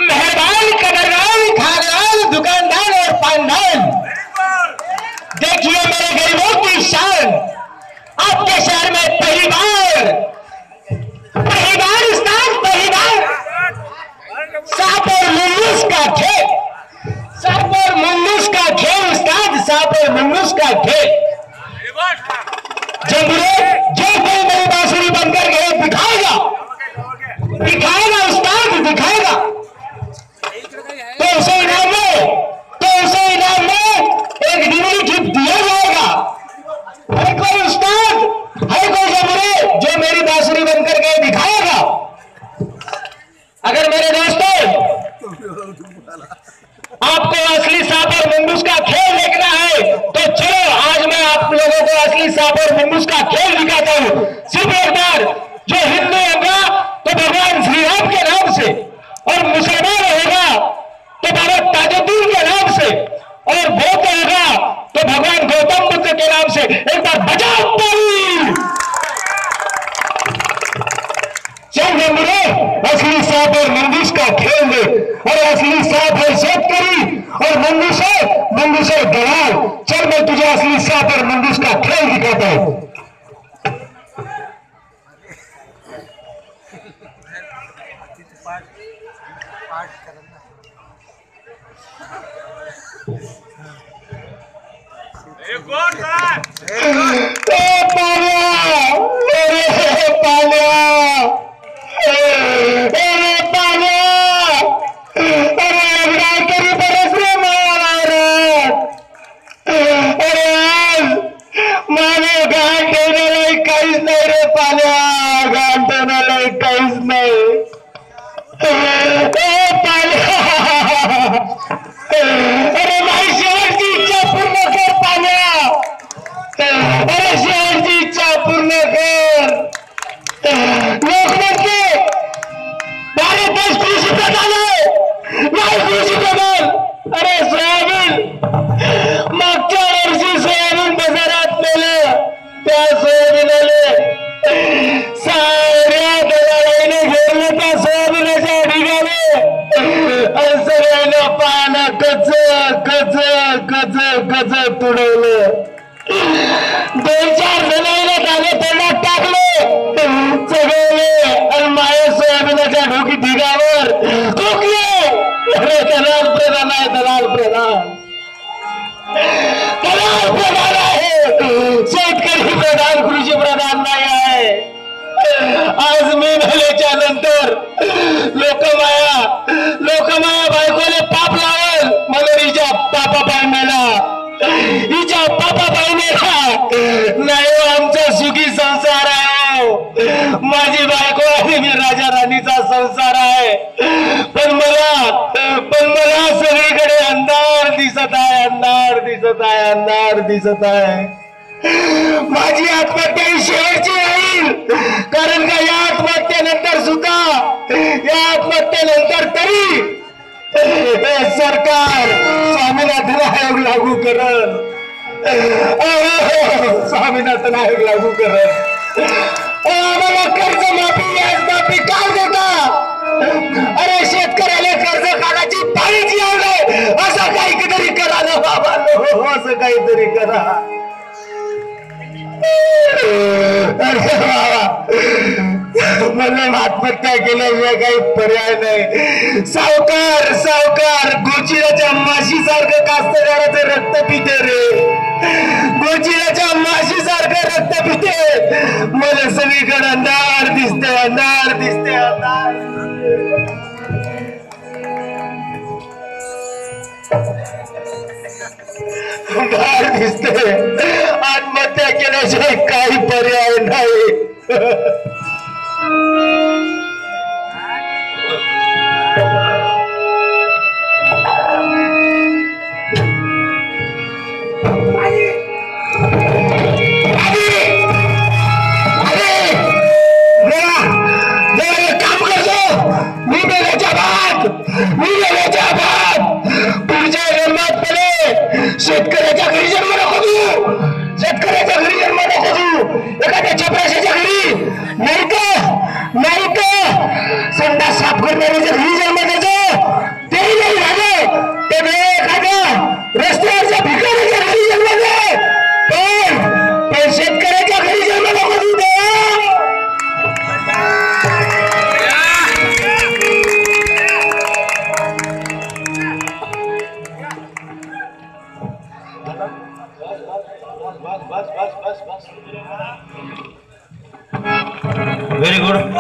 मेहरबान, कदरदान, खानदान, दुकानदार और पानदान, देखिए मेरे गरीबों की शान। आपके शहर में पहली बार उस्ताद, पहली बार सांप और मुंगूस का खेल, सांप और मुंगूस का खेल उस्ताद, सांप और मुंगूस का खेल। जो कोई मेरी बांसुरी बनकर गए दिखाएगा, दिखाएगा उस्ताद, दिखाएगा तो उसे इनाम में एक डिग्री गिफ्ट दिया जाएगा। है कोई उस्ताद, है कोई जमुरे जो मेरी बांसुरी बनकर के दिखाएगा? अगर मेरे दोस्तों आपको असली सांप और मुंगूस का खेल देखना है तो चलो आज मैं आप लोगों को असली सांप और मुंगूस का खेल दिखाता हूं। सिर्फ एक बार जो हिंदू होगा तो भगवान श्री राम के नाम से, और मुसलमान होगा तो बाबा ताजुद्दीन के नाम से, और बौद्ध होगा तो भगवान गौतम बुद्ध के नाम से। एक बार बजाओ ताली। चल जमुरे, असली सांप और मुंगूस का खेल दे। और असली सांप है शेतकरी और मुंगूस है दलाल। चल मैं तुझे असली सांप और मुंगूस का खेल दिखाता हूं। तुडवलं 2-4 जणांना दाणे तोंडात टाकले, चढवले आणि माझ्या सोयाबीनाच्या ढोकी ढिगावर ठोकले. अरे दलाल प्रधान आहे, दलाल प्रधान आहे. शेतकरी प्रधान, कृषी प्रधान नाही आहे. आज मी झाल्याच्या नंतर लोकमाया बायकोले पाप लावल. मनोरीच्या पापा पाहिलेला, हिच्या पापा पाहिलेला नाही. आमचा सुखी संसार आहे. माझी बायको आणि मी राजा राणीचा संसार आहे. पण मला सगळीकडे अंधार दिसत आहे, अंधार दिसत आहे, अंधार दिसत आहे. माझी आत्महत्या ही शेवटची राहील. कारण का या आत्महत्येनंतर सुद्धा, या आत्महत्येनंतर तरी सरकार स्वामीनाथन आयोग लागू करल. स्वामीनाथन आयोग लागू करल. आम्हाला कर्ज माफी, व्याज माफी काय देता? अरे शेतकऱ्याला कर्ज काढायची पाळीची आवडे. असं काहीतरी करा ना बाबा, असं काहीतरी करा. अरे बाबा, मला आत्महत्या केल्याशिवाय काही पर्याय नाही. सावकार गोचिराच्या माशी सारखं कास्तकाराचं रक्त पिते रे. गोचिराच्या माशी सारखं रक्त पिते. मला सगळीकडे अंधार दिसते, अंधार दिसते, अंधार दिसते. आत्महत्या केल्याशिवाय काही पर्याय नाही. शेतकऱ्याच्या घरी जन्म नको तू, शेतकऱ्याच्या घरी जन्म नको तू. एखाद्या चपराशाच्या घरी नाही का संडास साफ करणाऱ्याच्या घरी जन्म द्यायचं. Very good.